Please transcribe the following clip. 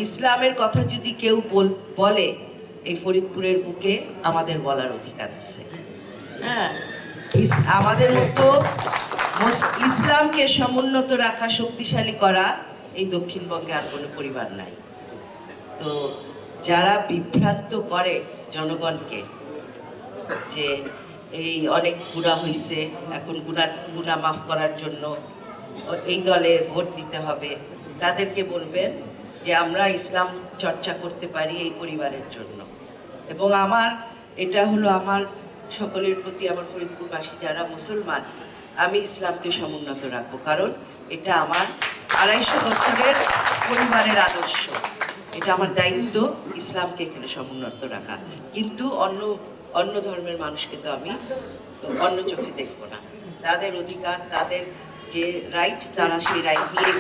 ইসলামের কথা যদি কেউ বলে এই ফরিদপুরের বুকে আমাদের বলার অধিকার আছে। হ্যাঁ, আমাদের মতো ইসলামকে সমুন্নত রাখা, শক্তিশালী করা এই দক্ষিণবঙ্গে আর কোনো পরিবার নাই। তো যারা বিভ্রান্ত করে জনগণকে যে এই অনেক গুনাহ হয়েছে, এখন গুনাহ মাফ করার জন্য এই দলে ভোট দিতে হবে, তাদেরকে বলবেন যে আমরা ইসলাম চর্চা করতে পারি এই পরিবারের জন্য। এবং এটা হলো আমার সকলের প্রতি, আমার ফরিদপুরবাসী যারা মুসলমান, আমি ইসলামকে সমুন্নত রাখবো, কারণ এটা আমার 250 বছরের পরিবারের আদর্শ। এটা আমার দায়িত্ব ইসলামকে এখানে সমুন্নত রাখা। কিন্তু অন্য ধর্মের মানুষকে তো আমি অন্য চোখে দেখবো না। তাদের অধিকার, তাদের যে রাইট, তারা সেই রাইট নিয়ে